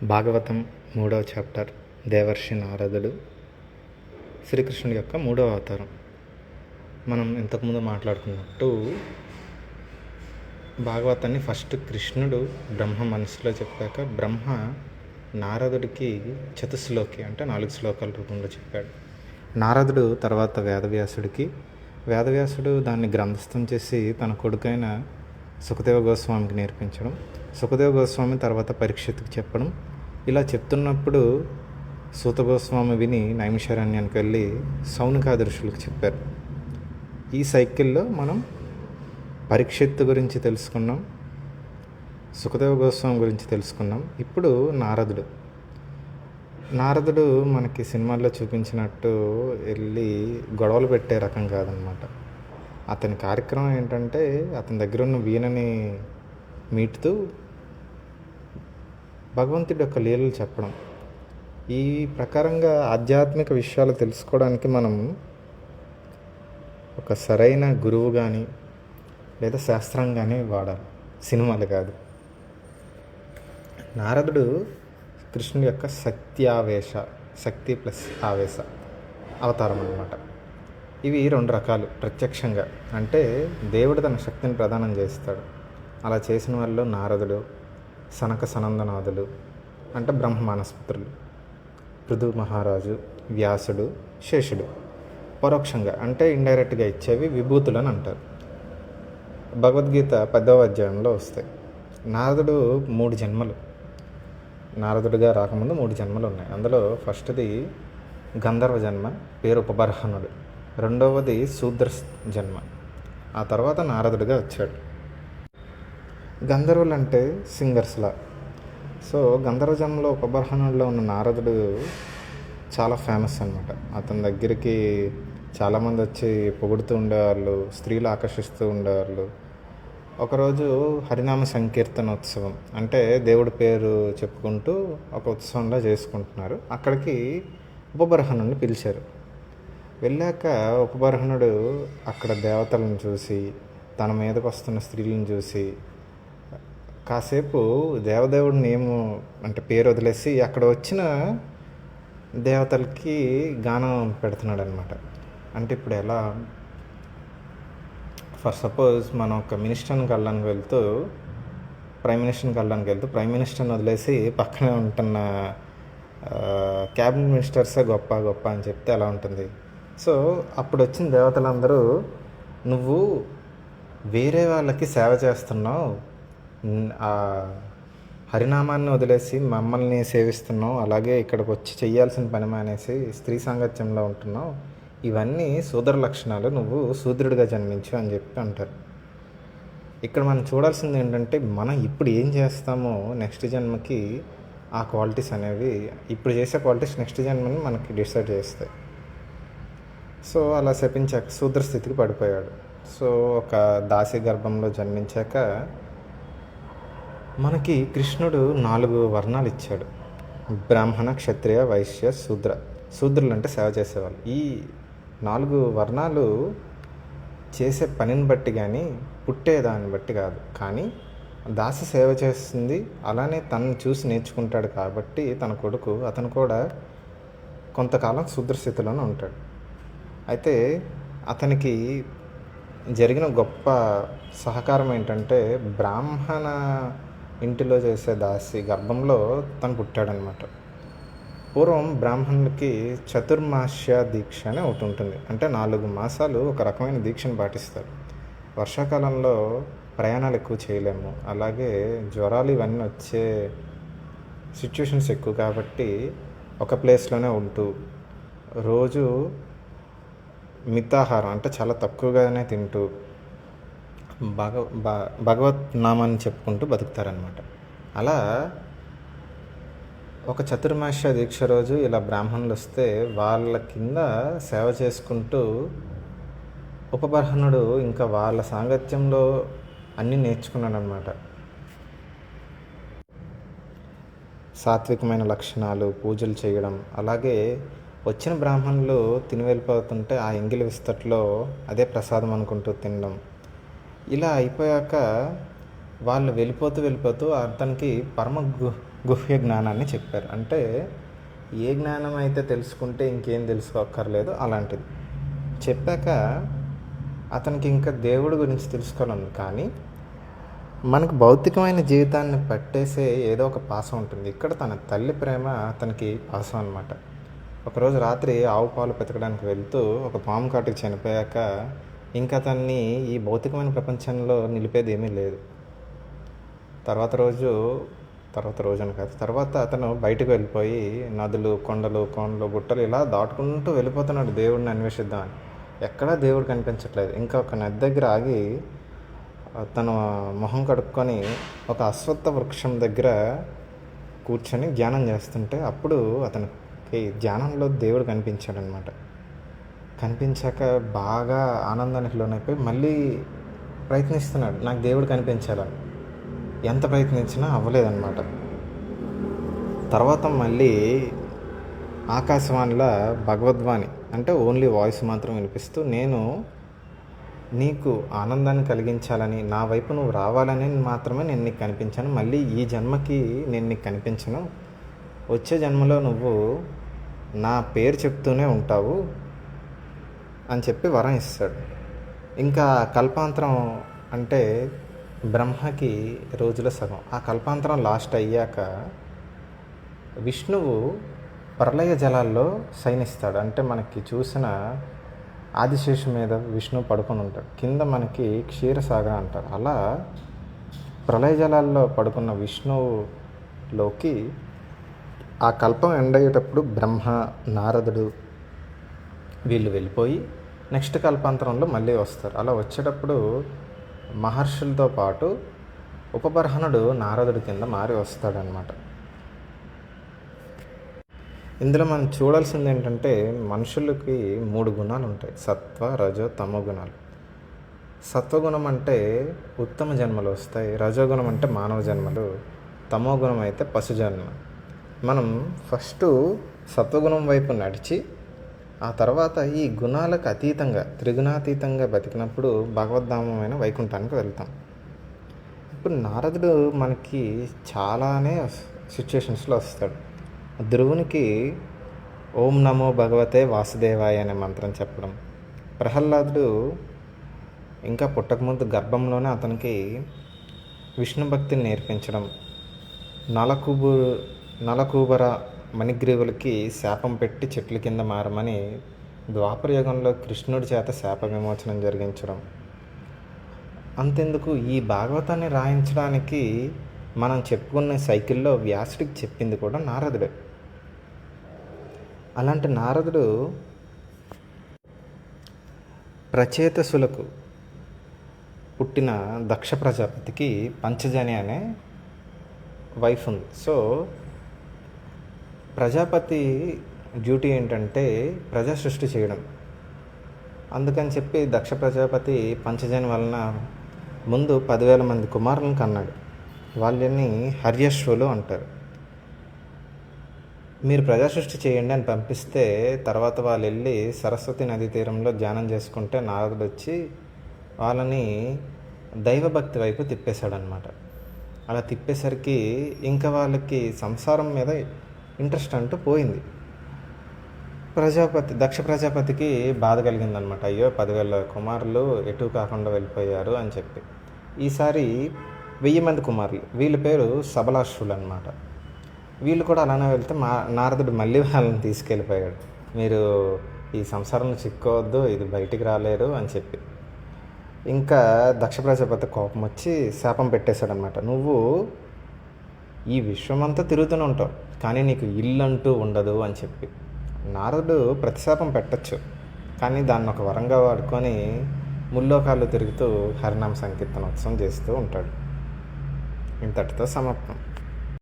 భాగవతం 3వ చాప్టర్ దేవర్షి నారదుడు శ్రీకృష్ణుడి యొక్క 3వ అవతారం. మనం ఇంతకుముందు మాట్లాడుకున్నట్టు భాగవతాన్ని ఫస్ట్ కృష్ణుడు బ్రహ్మ మనసులో చెప్పాక బ్రహ్మ నారదుడికి చతుశ్లోకి అంటే 4 శ్లోకాల రూపంలో చెప్పాడు. నారదుడు తర్వాత వేదవ్యాసుడు దాన్ని గ్రంథస్థం చేసి తన కొడుకైన సుఖదేవ గోస్వామికి నేర్పించడం, సుఖదేవ గోస్వామి తర్వాత పరీక్షిత్తుకి చెప్పడం. ఇలా చెప్తున్నప్పుడు సూత గోస్వామి విని నైమిషారణ్యానికి వెళ్ళి సౌనికాది ఋషులకు చెప్పారు. ఈ సైకిల్లో మనం పరీక్షిత్తు గురించి తెలుసుకున్నాం, సుఖదేవ గోస్వామి గురించి తెలుసుకున్నాం. ఇప్పుడు నారదుడు మనకి సినిమాల్లో చూపించినట్టు వెళ్ళి గొడవలు పెట్టే రకం కాదనమాట. అతని కార్యక్రమం ఏంటంటే అతని దగ్గర ఉన్న వీణని మీటుతూ భగవంతుడి యొక్క లీలలు చెప్పడం. ఈ ప్రకారంగా ఆధ్యాత్మిక విషయాలు తెలుసుకోవడానికి మనం ఒక సరైన గురువు కానీ లేదా శాస్త్రం కానీ వాడాలి, సినిమాలు కాదు. నారదుడు కృష్ణుడి యొక్క శక్తి ప్లస్ ఆవేశ అవతారం అన్నమాట. ఇవి 2 రకాలు. ప్రత్యక్షంగా అంటే దేవుడు తన శక్తిని ప్రదానం చేస్తాడు. అలా చేసిన వాళ్ళు నారదుడు, సనక సనందనాథులు అంటే బ్రహ్మ మానసపుత్రులు, పృథు మహారాజు, వ్యాసుడు, శేషుడు. పరోక్షంగా అంటే ఇండైరెక్ట్గా ఇచ్చేవి విభూతులు అని అంటారు. భగవద్గీత 10వ అధ్యాయంలో వస్తాయి. నారదుడు 3 జన్మలు, నారదుడిగా రాకముందు 3 జన్మలు ఉన్నాయి. అందులో ఫస్ట్ది గంధర్వ జన్మ, పేరు ఉపబర్హనుడు. రెండవది శూద్ర జన్మ. ఆ తర్వాత నారదుడిగా వచ్చాడు. గంధర్వులు అంటే సింగర్స్లా. సో గంధర్వ జన్మలో ఉపబర్హనుడిలో ఉన్న నారదుడు చాలా ఫేమస్ అనమాట. అతని దగ్గరికి చాలామంది వచ్చి పొగుడుతూ ఉండేవాళ్ళు, స్త్రీలు ఆకర్షిస్తూ ఉండేవాళ్ళు. ఒకరోజు హరినామ సంకీర్తనోత్సవం అంటే దేవుడి పేరు చెప్పుకుంటూ ఒక ఉత్సవంలో చేసుకుంటున్నారు. అక్కడికి ఉపబర్హనుడిని పిలిచారు. వెళ్ళాక ఉపబర్హనుడు అక్కడ దేవతలను చూసి, తన మీదకు వస్తున్న స్త్రీలను చూసి కాసేపు దేవదేవుడిని అంటే పేరు వదిలేసి అక్కడ వచ్చిన దేవతలకి గానం పెడుతున్నాడు అనమాట. అంటే ఇప్పుడు ఎలా, ఫర్ సపోజ్ మనం ఒక మినిస్టర్ని కలడానికి వెళ్తూ ప్రైమ్ మినిస్టర్ని వదిలేసి పక్కనే ఉంటున్న క్యాబినెట్ మినిస్టర్సే గొప్ప అని చెప్తే ఎలా ఉంటుంది? సో అప్పుడు వచ్చిన దేవతలందరూ నువ్వు వేరే వాళ్ళకి సేవ చేస్తున్నావు, ఆ హరినామాన్ని వదిలేసి మమ్మల్ని సేవిస్తున్నావు, అలాగే ఇక్కడికి వచ్చి చెయ్యాల్సిన పని మానేసి స్త్రీ సాంగత్యంలో ఉంటున్నావు, ఇవన్నీ శూద్ర లక్షణాలు, నువ్వు శూద్రుడిగా జన్మించు అని చెప్పి అంటారు. ఇక్కడ మనం చూడాల్సింది ఏంటంటే మనం ఇప్పుడు ఏం చేస్తామో నెక్స్ట్ జన్మకి ఆ క్వాలిటీస్ అనేవి, ఇప్పుడు చేసే క్వాలిటీస్ నెక్స్ట్ జన్మని మనకి డిసైడ్ చేస్తాయి. సో అలా శపించాక శూద్ర స్థితికి పడిపోయాడు. సో ఒక దాసి గర్భంలో జన్మించాక మనకి కృష్ణుడు 4 వర్ణాలు ఇచ్చాడు. బ్రాహ్మణ, క్షత్రియ, వైశ్య, శూద్రులు అంటే సేవ చేసేవాళ్ళు. ఈ 4 వర్ణాలు చేసే పనిని బట్టి కానీ పుట్టేదాన్ని బట్టి కాదు. కానీ దాసి సేవ చేస్తుంది, అలానే తనని చూసి నేర్చుకుంటాడు కాబట్టి తన కొడుకు అతను కూడా కొంతకాలం శూద్ర స్థితిలోనే ఉంటాడు. అయితే అతనికి జరిగిన గొప్ప సహకారం ఏంటంటే బ్రాహ్మణ ఇంటిలో చేసే దాసి గర్భంలో తను పుట్టాడనమాట. పూర్వం బ్రాహ్మణులకి చతుర్మాస్య దీక్ష అని ఒకటి ఉంటుంది. అంటే 4 మాసాలు ఒక రకమైన దీక్షను పాటిస్తారు. వర్షాకాలంలో ప్రయాణాలు ఎక్కువ చేయలేము, అలాగే జ్వరాలు ఇవన్నీ వచ్చే సిచ్యువేషన్స్ ఎక్కువ కాబట్టి ఒక ప్లేస్లోనే ఉంటూ రోజు మితాహారం అంటే చాలా తక్కువగానే తింటూ భగవత్ నామాన్ని చెప్పుకుంటూ బతుకుతారనమాట. అలా ఒక చతుర్మాస్య దీక్ష రోజు ఇలా బ్రాహ్మణులు వస్తే వాళ్ళ కింద సేవ చేసుకుంటూ ఉపబర్హనుడు ఇంకా వాళ్ళ సాంగత్యంలో అన్నీ నేర్చుకున్నాడు అనమాట. సాత్వికమైన లక్షణాలు, పూజలు చేయడం, అలాగే వచ్చిన బ్రాహ్మణులు తిని వెళ్ళిపోతుంటే ఆ ఎంగిలి విస్తట్లో అదే ప్రసాదం అనుకుంటూ తినడం. ఇలా అయిపోయాక వాళ్ళు వెళ్ళిపోతూ అతనికి గుహ్య జ్ఞానాన్ని చెప్పారు. అంటే ఏ జ్ఞానం అయితే తెలుసుకుంటే ఇంకేం తెలుసుకోక్కర్లేదు అలాంటిది చెప్పాక అతనికి ఇంకా దేవుడి గురించి తెలుసుకోవాలని. కానీ మనకు భౌతికమైన జీవితాన్ని పట్టేసే ఏదో ఒక పాసం ఉంటుంది. ఇక్కడ తన తల్లి ప్రేమ అతనికి పాసం అనమాట. ఒకరోజు రాత్రి ఆవు పాలు పెతకడానికి వెళ్తూ ఒక పాము కాటుకు చనిపోయాక ఇంకా అతన్ని ఈ భౌతికమైన ప్రపంచంలో నిలిపేది ఏమీ లేదు. తర్వాత రోజు అని కాదు, తర్వాత అతను బయటకు వెళ్ళిపోయి నదులు, కొండలు, కోనలు, గుట్టలు ఇలా దాటుకుంటూ వెళ్ళిపోతున్నాడు దేవుడిని అన్వేషిద్దామని. ఎక్కడా దేవుడు కనిపించట్లేదు. ఇంకా ఒక నది దగ్గర ఆగి తన మొహం కడుక్కొని ఒక అశ్వత్థ వృక్షం దగ్గర కూర్చొని ధ్యానం చేస్తుంటే అప్పుడు అతనికి ధ్యానంలో దేవుడు కనిపించాడనమాట. కనిపించాక బాగా ఆనందానికి లోనైపోయి మళ్ళీ ప్రయత్నిస్తున్నాడు, నాకు దేవుడు కనిపించాలని. ఎంత ప్రయత్నించినా అవ్వలేదన్నమాట. తర్వాత మళ్ళీ ఆకాశవాణిలో భగవద్వాణి అంటే ఓన్లీ వాయిస్ మాత్రం వినిపిస్తూ, నేను నీకు ఆనందాన్ని కలిగించాలని, నా వైపు నువ్వు రావాలని మాత్రమే నేను నీకు కనిపించాను. మళ్ళీ ఈ జన్మకి నేను నీకు కనిపించను. వచ్చే జన్మలో నువ్వు నా పేరు చెప్తూనే ఉంటావు అని చెప్పి వరం ఇస్తాడు. ఇంకా కల్పాంతరం అంటే బ్రహ్మకి రోజుల సగం. ఆ కల్పాంతరం లాస్ట్ అయ్యాక విష్ణువు ప్రళయ జలాల్లో శయనిస్తాడు. అంటే మనకి చూసిన ఆదిశేషు మీద విష్ణువు పడుకొని ఉంటాడు. కింద మనకి క్షీరసాగర అంటారు. అలా ప్రళయ జలాల్లో పడుకున్న విష్ణువులోకి ఆ కల్పం ఎండయ్యేటప్పుడు బ్రహ్మ, నారదుడు వీళ్ళు వెళ్ళిపోయి నెక్స్ట్ కల్పాంతరంలో మళ్ళీ వస్తారు. అలా వచ్చేటప్పుడు మహర్షులతో పాటు ఉపబర్హనుడు నారదుడి కింద మారి వస్తాడనమాట. ఇందులో మనం చూడాల్సింది ఏంటంటే మనుషులకి 3 గుణాలు ఉంటాయి: సత్వ, రజో, తమో గుణాలు. సత్వగుణం అంటే ఉత్తమ జన్మలు వస్తాయి, రజోగుణం అంటే మానవ జన్మలు, తమో గుణం అయితే పశు జన్మ. మనం ఫస్ట్ సత్వగుణం వైపు నడిచి ఆ తర్వాత ఈ గుణాలకు అతీతంగా త్రిగుణాతీతంగా బతికినప్పుడు భగవద్ధామమైన వైకుంఠానికి వెళ్తాం. ఇప్పుడు నారదుడు మనకి చాలానే సిచ్యుయేషన్స్లో వస్తాడు. ధ్రువునికి ఓం నమో భగవతే వాసుదేవాయ అనే మంత్రం చెప్పడం, ప్రహ్లాదుడు ఇంకా పుట్టకముందు గర్భంలోనే అతనికి విష్ణు భక్తిని నేర్పించడం, నలకూబర మణిగ్రీవులకి శాపం పెట్టి చెట్ల కింద మారమని ద్వాపర యుగంలో కృష్ణుడి చేత శాప విమోచనం జరిగించడం. అంతెందుకు, ఈ భాగవతాన్ని రాయించడానికి మనం చెప్పుకున్న సైకిల్లో వ్యాసుడికి చెప్పింది కూడా నారదుడే. అలాంటి నారదుడు ప్రచేతసులకు పుట్టిన దక్ష ప్రజాపతికి పంచజని అనే వైఫ్ ఉంది. సో ప్రజాపతి డ్యూటీ ఏంటంటే ప్రజా సృష్టి చేయడం. అందుకని చెప్పి దక్ష ప్రజాపతి పంచజని వలన ముందు 10,000 మంది కుమారులను కన్నాడు. వాళ్ళని హర్యశ్వులు అంటారు. మీరు ప్రజా సృష్టి చేయండి అని పంపిస్తే తర్వాత వాళ్ళు వెళ్ళి సరస్వతి నదీ తీరంలో ధ్యానం చేసుకుంటే నారదుడు వచ్చి వాళ్ళని దైవభక్తి వైపు తిప్పేశాడనమాట. అలా తిప్పేసరికి ఇంకా వాళ్ళకి సంసారం మీద ఇంట్రెస్ట్ అంటూ పోయింది. దక్ష ప్రజాపతికి బాధ కలిగిందనమాట. అయ్యో 10,000 కుమారులు ఎటు కాకుండా వెళ్ళిపోయారు అని చెప్పి. ఈసారి 1000 మంది కుమారులు, వీళ్ళ పేరు సబలాశ్వులు అనమాట. వీళ్ళు కూడా అలానే వెళ్తే నారదుడు మళ్ళీ వాళ్ళని తీసుకెళ్ళిపోయాడు. మీరు ఈ సంసారంలో చిక్కోవద్దు, ఇది బయటికి రాలేరు అని చెప్పి. ఇంకా దక్ష ప్రజాపతి కోపం వచ్చి శాపం పెట్టేశాడనమాట. నువ్వు ఈ విశ్వమంతా తిరుగుతూనే ఉంటావు, కానీ నీకు ఇల్లు అంటూ ఉండదు అని చెప్పి. నారదుడు ప్రతిశాపం పెట్టచ్చు, కానీ దాన్ని ఒక వరంగా వాడుకొని ముల్లోకాలు తిరుగుతూ హరినామ సంకీర్తనోత్సవం చేస్తూ ఉంటాడు. ఇంతటితో సమాప్తం.